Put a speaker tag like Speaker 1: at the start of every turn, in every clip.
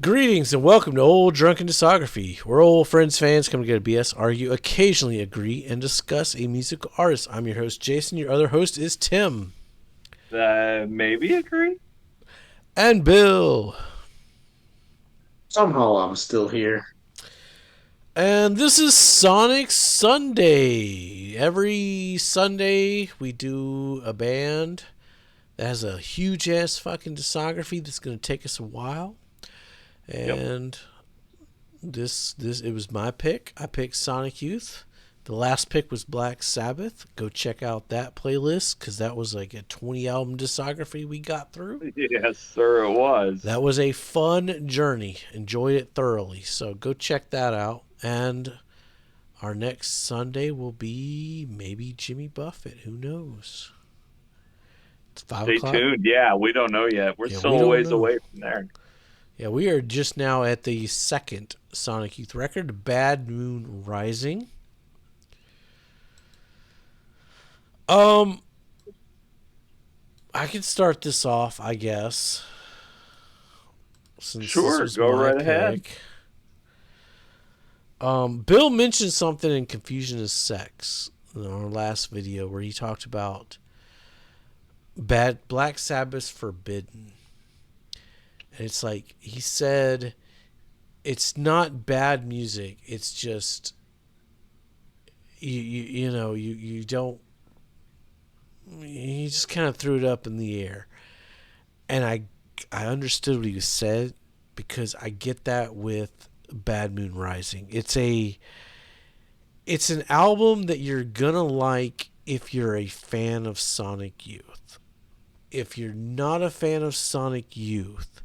Speaker 1: Greetings and welcome to Old Drunken Discography. We're old friends, fans come together to BS, argue, occasionally agree, and discuss a musical artist. I'm your host, Jason. Your other host is Tim.
Speaker 2: Maybe agree.
Speaker 1: And Bill.
Speaker 3: Somehow I'm still here.
Speaker 1: And this is Sonic Sunday. Every Sunday we do a band that has a huge ass fucking discography that's going to take us a while.
Speaker 2: Yep.
Speaker 1: And this it was my pick. I picked Sonic Youth. The last pick was Black Sabbath. Go check out that playlist because that was like a 20 album discography we got through.
Speaker 2: Yes, sir, it was.
Speaker 1: That was a fun journey. Enjoyed it thoroughly. So go check that out. And our next Sunday will be maybe Jimmy Buffett. Who knows? It's 5
Speaker 2: Stay
Speaker 1: o'clock.
Speaker 2: tuned. Yeah, we don't know yet. We're
Speaker 1: Yeah,
Speaker 2: still
Speaker 1: we
Speaker 2: a
Speaker 1: don't
Speaker 2: ways
Speaker 1: know.
Speaker 2: away from there.
Speaker 1: Yeah, we are just now at the second Sonic Youth record, Bad Moon Rising. Um, I can start this off, I guess, since this
Speaker 2: Sure,
Speaker 1: was
Speaker 2: go
Speaker 1: my
Speaker 2: right ahead.
Speaker 1: pick. Bill mentioned something in Confusion is Sex in our last video where he talked about bad Black Sabbath's Forbidden. And it's like he said it's not bad music, it's just you don't he just kind of threw it up in the air. And I understood what he said because I get that with Bad Moon Rising. It's an album that you're gonna like if you're a fan of Sonic Youth. If you're not a fan of Sonic Youth,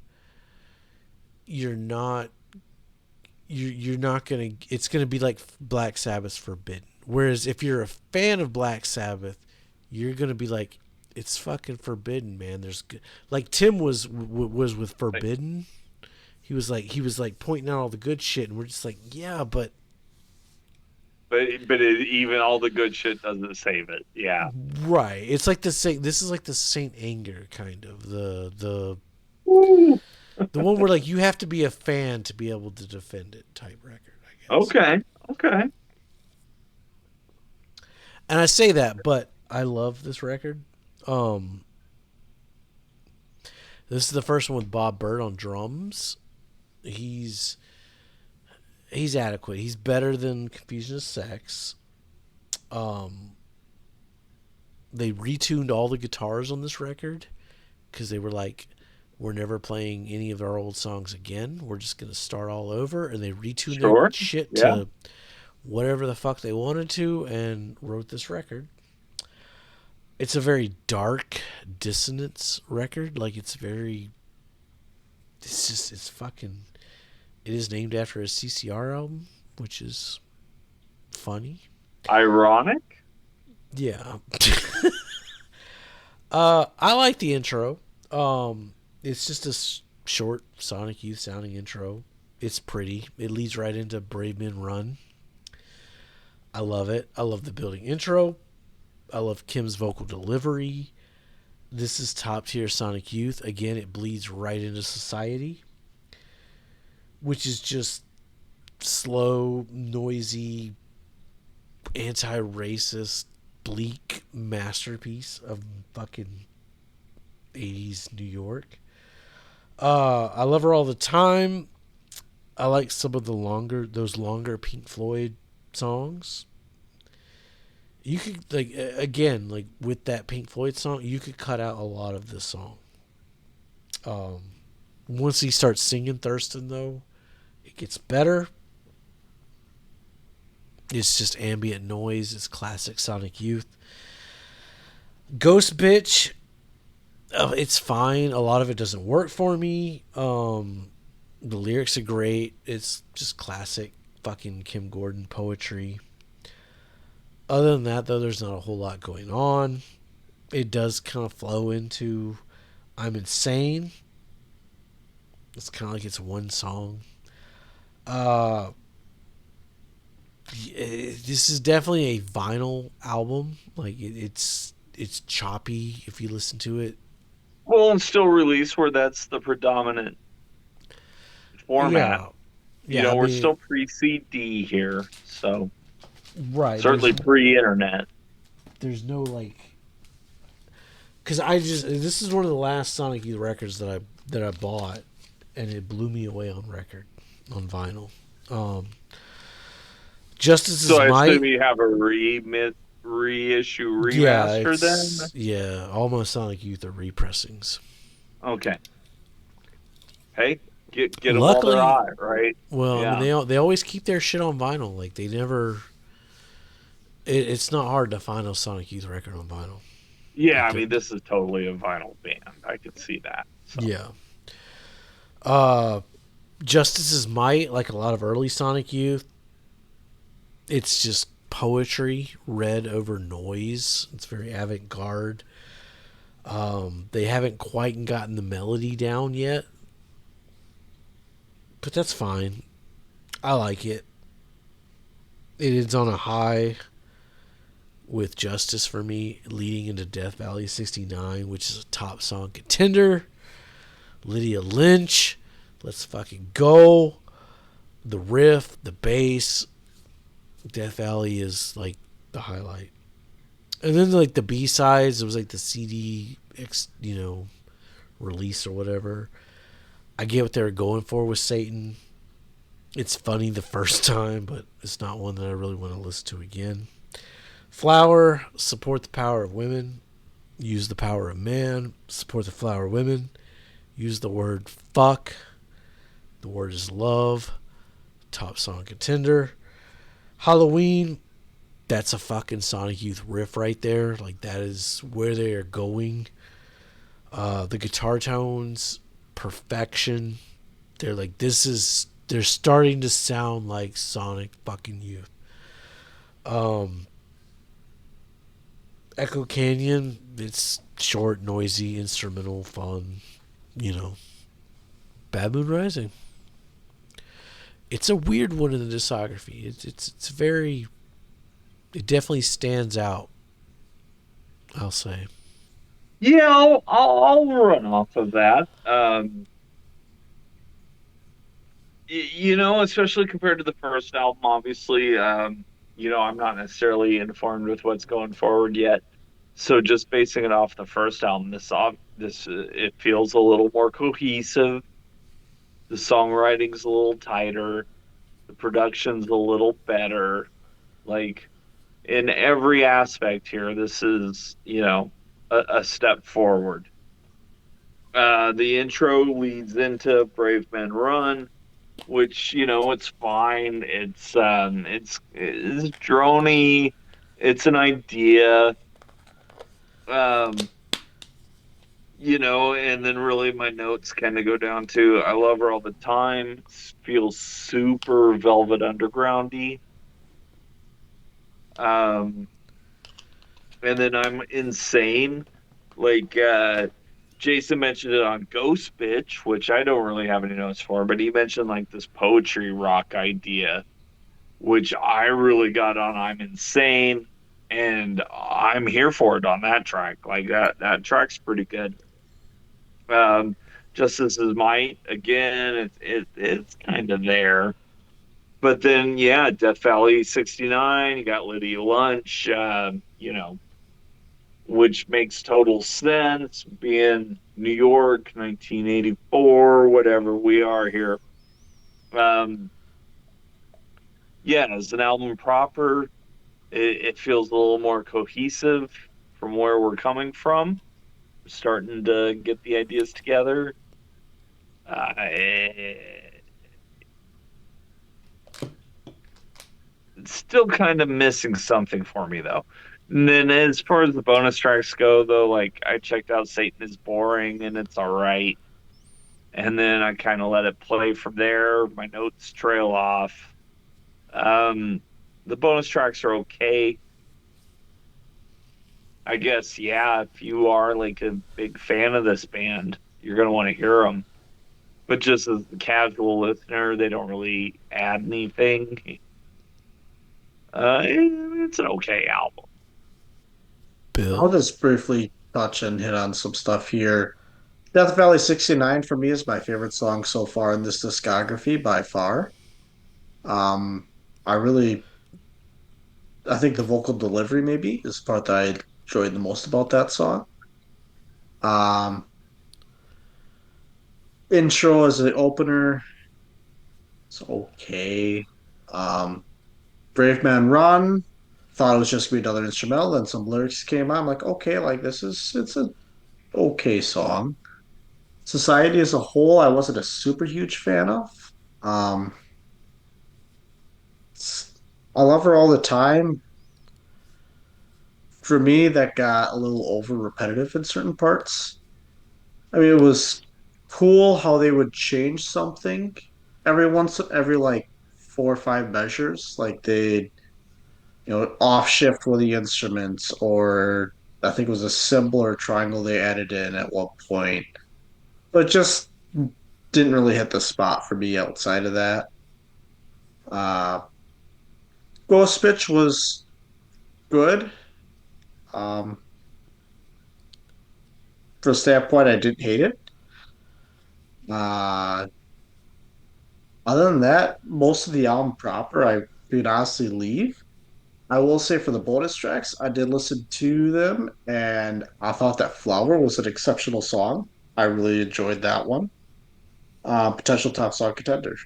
Speaker 1: you're not you're not gonna. It's gonna be like Black Sabbath's Forbidden. Whereas if you're a fan of Black Sabbath, you're gonna be like, it's fucking Forbidden, man. Like Tim was with
Speaker 2: Like,
Speaker 1: Forbidden. He was like pointing out all the good shit, and we're just like, yeah, but
Speaker 2: even all the good shit doesn't save it. Yeah.
Speaker 1: right. It's like the Saint. This is like the Saint Anger kind of
Speaker 2: Woo.
Speaker 1: the one where like you have to be a fan to be able to defend it type record, I guess.
Speaker 2: Okay. Okay.
Speaker 1: And I say that, but I love this record. Um, this is the first one with Bob Bird on drums. He's he's adequate. He's better than Confusion of Sex. Um, they retuned all the guitars on this record because they were like, we're never playing any of our old songs again. We're just gonna start all over, and they retuned their
Speaker 2: Sure.
Speaker 1: shit
Speaker 2: Yeah.
Speaker 1: to whatever the fuck they wanted to, and wrote this record. It's a very dark dissonance record. Like it's fucking. It is named after a CCR album, which is funny.
Speaker 2: Ironic.
Speaker 1: Yeah. I like the intro. It's just a short Sonic Youth sounding intro. It's pretty. It leads right into Brave Men Run. I love it. I love the building intro. I love Kim's vocal delivery. This is top tier Sonic Youth. Again, it bleeds right into Society, which is just slow, noisy, anti-racist, bleak masterpiece of fucking 80s New York. I love her all the time. I like some of those longer Pink Floyd songs. You could like again like with that Pink Floyd song, you could cut out a lot of this song. Um, Once he starts singing Thurston though, it gets better. It's just ambient noise. It's classic Sonic Youth. Ghost Bitch, it's fine. A lot of it doesn't work for me. The lyrics are great. It's just classic fucking Kim Gordon poetry. Other than that, though, there's not a whole lot going on. It does kind of flow into I'm Insane. It's kind of like it's one song. Uh, this is definitely a vinyl album. Like it's choppy if you listen to it.
Speaker 2: Well, and still release where that's the predominant format.
Speaker 1: Yeah, yeah. I
Speaker 2: We're
Speaker 1: mean,
Speaker 2: still pre-CD here, so
Speaker 1: right.
Speaker 2: certainly pre-internet.
Speaker 1: There's no like, because I just this is one of the last Sonic Youth records that I bought, and it blew me away on record, on vinyl. Um,
Speaker 2: So
Speaker 1: Justice's
Speaker 2: I assume
Speaker 1: Might.
Speaker 2: you have a reissue
Speaker 1: Yeah,
Speaker 2: remaster then?
Speaker 1: all my Sonic Youth are repressings.
Speaker 2: Okay. Hey, get them while they're
Speaker 1: Luckily,
Speaker 2: hot, right?
Speaker 1: well, I mean
Speaker 2: Yeah.
Speaker 1: they always keep their shit on vinyl. Like they never. It's not hard to find a Sonic Youth record on vinyl.
Speaker 2: Yeah,
Speaker 1: Like
Speaker 2: I
Speaker 1: they're,
Speaker 2: mean this is totally a vinyl band. I could see that. So
Speaker 1: yeah. Uh, Justice's Might, like a lot of early Sonic Youth, it's just poetry read over noise. It's very avant garde. They haven't quite gotten the melody down yet, but that's fine. I like it. It is on a high with Justice for me, leading into Death Valley 69, which is a top song contender. Lydia Lynch, let's fucking go. The riff, the bass, Death Valley is like the highlight. And then like the B sides, it was like the CD, release or whatever. I get what they were going for with Satan. It's funny the first time, but it's not one that I really want to listen to again. Flower, support the power of women. Use the power of man. Support the flower of women. Use the word fuck. The word is love. Top song contender. Halloween, that's a fucking Sonic Youth riff right there. Like that is where they are going. The guitar tones, perfection. They're like they're starting to sound like Sonic fucking Youth. Um, Echo Canyon, it's short, noisy, instrumental, fun. You know, Bad Moon Rising. It's a weird one in the discography. It's very. It definitely stands out. I'll say.
Speaker 2: yeah, I'll run off of that. Especially compared to the first album, obviously, I'm not necessarily informed with what's going forward yet. So just basing it off the first album, it feels a little more cohesive. The songwriting's a little tighter. The production's a little better. Like in every aspect here, this is, a step forward. The intro leads into Brave Men Run, which, it's fine. It's drony. It's an idea. Um, and then really my notes kind of go down to I love her all the time. Feels super Velvet Undergroundy. Um, and then I'm insane. Like Jason mentioned it on Ghost Bitch, which I don't really have any notes for, but he mentioned like this poetry rock idea, which I really got on I'm insane, and I'm here for it on that track. Like that track's pretty good. Um, Justice is Might again. It's kind of there, but then yeah, Death Valley 69. You got Lydia Lunch. Which makes total sense. Being New York, 1984, whatever we are here. Um, yeah, as an album proper, it feels a little more cohesive from where we're coming from. We're starting to get the ideas together. It's still kind of missing something for me though. And then as far as the bonus tracks go, though, like I checked out Satan is Boring and it's all right. And then I kind of let it play from there. My notes trail off. Um, the bonus tracks are okay. I guess, yeah, if you are like a big fan of this band, you're going to want to hear them. But just as a casual listener, they don't really add anything. It's an okay album.
Speaker 3: I'll
Speaker 1: Bill.
Speaker 3: just briefly touch and hit on some stuff here. Death Valley 69 for me is my favorite song so far in this discography by far. Um, I really, I think the vocal delivery maybe is the part that I enjoyed the most about that song. Um, Intro as the opener, it's okay. Um, Brave Man Run, thought it was just gonna be another instrumental. Then some lyrics came out. I'm like, okay, like it's a okay song. Society as a whole, I wasn't a super huge fan of. Um, I love her all the time. For me, that got a little over repetitive in certain parts. I mean, it was cool how they would change something every like 4 or 5 measures. Like they, off shift with the instruments, or I think it was a symbol or triangle they added in at one point, but just didn't really hit the spot for me outside of that. Uh, Ghost Pitch was good. Um, for a standpoint, I didn't hate it. Uh, Other than that, most of the album proper, I could honestly leave. I will say for the bonus tracks, I did listen to them, and I thought that Flower was an exceptional song. I really enjoyed that one. Potential top song contender.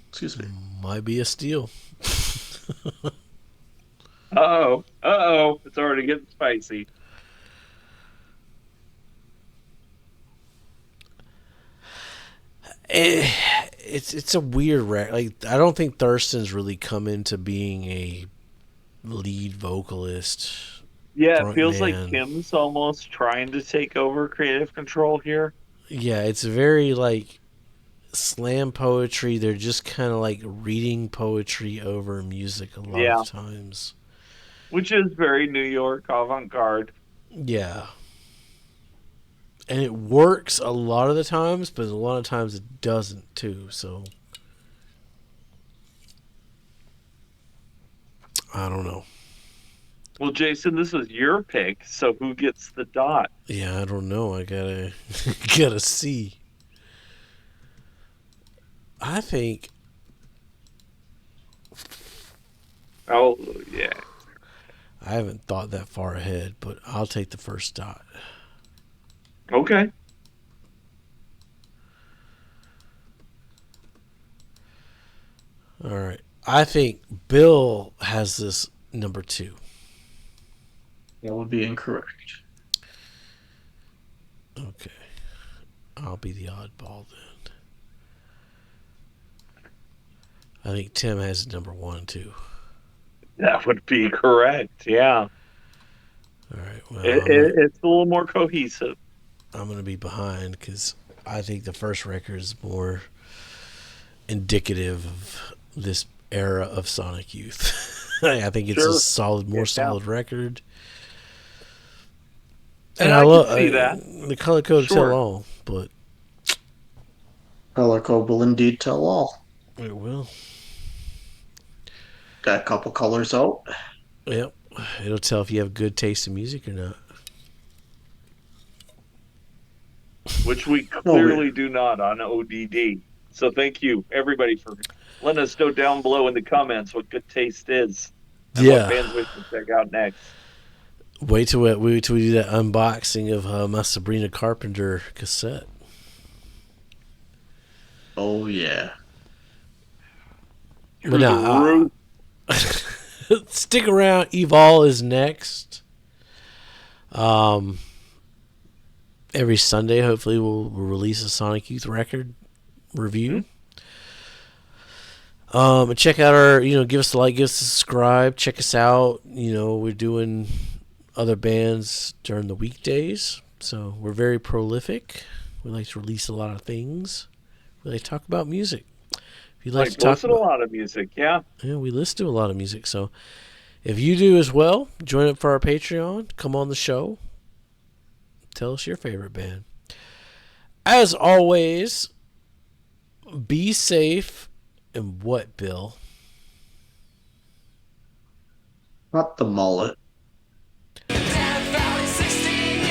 Speaker 3: Excuse me.
Speaker 1: Might be a steal.
Speaker 2: Uh-oh. Uh-oh. It's already getting spicy.
Speaker 1: Eh, it's a weird record. Like I don't think Thurston's really come into being a lead vocalist,
Speaker 2: Yeah, it
Speaker 1: front
Speaker 2: feels like
Speaker 1: man.
Speaker 2: Kim's almost trying to take over creative control here.
Speaker 1: Yeah, it's very like slam poetry. They're just kind of like reading poetry over music a lot of
Speaker 2: Yeah,
Speaker 1: times.
Speaker 2: which is very New York avant-garde.
Speaker 1: Yeah. And it works a lot of the times, but a lot of times it doesn't too. So I don't know.
Speaker 2: Well, Jason, this is your pick, so who gets the dot?
Speaker 1: Yeah, I don't know. I gotta gotta see. I think
Speaker 2: Oh, yeah.
Speaker 1: I haven't thought that far ahead, but I'll take the first dot.
Speaker 2: Okay.
Speaker 1: All right. I think Bill has this number two.
Speaker 3: That would be incorrect.
Speaker 1: Okay. I'll be the oddball then. I think Tim has number one too.
Speaker 2: That would be correct. Yeah.
Speaker 1: All right.
Speaker 2: It,
Speaker 1: Well,
Speaker 2: it, it's a little more cohesive.
Speaker 1: I'm gonna be behind because I think the first record is more indicative of this era of Sonic Youth. I think it's a
Speaker 2: Sure.
Speaker 1: solid, more
Speaker 2: Yeah.
Speaker 1: solid record. And
Speaker 2: And
Speaker 1: I
Speaker 2: I
Speaker 1: love
Speaker 2: can see that.
Speaker 1: the color code tell
Speaker 2: Sure.
Speaker 1: all, but
Speaker 3: Color code will indeed tell all.
Speaker 1: it will.
Speaker 3: Got a couple colors out.
Speaker 1: Yep. It'll tell if you have good taste in music or not.
Speaker 2: Which we
Speaker 3: No, we
Speaker 2: clearly do not on ODD. So thank you, everybody, for letting us know down below in the comments what good taste is and what
Speaker 1: Yeah.
Speaker 2: bands we should check out next.
Speaker 1: Wait till we do that unboxing of my Sabrina Carpenter cassette.
Speaker 3: Oh yeah.
Speaker 1: But
Speaker 2: Through the
Speaker 1: now,
Speaker 2: roof.
Speaker 1: stick around. Evol is next. Um, every Sunday, hopefully, we'll release a Sonic Youth record
Speaker 2: Hmm?
Speaker 1: review. And check out our, give us a like, give us a subscribe, check us out. We're doing other bands during the weekdays, so we're very prolific. We like to release a lot of things. We like to talk about music. If you like
Speaker 2: Like
Speaker 1: to talk
Speaker 2: listen to a
Speaker 1: about,
Speaker 2: lot of music, yeah.
Speaker 1: yeah, we listen to a lot of music. So if you do as well, join up for our Patreon. Come on the show. Tell us your favorite band. As always, be safe. And what, Bill?
Speaker 3: Not the mullet.
Speaker 4: Death Valley 69.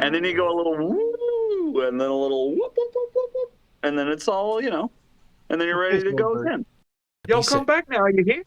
Speaker 4: and then you go a little woo, and then a little whoop, whoop, whoop, whoop, whoop, and then it's all, and then you're ready to go again.
Speaker 2: Yo, come back now. Are you here?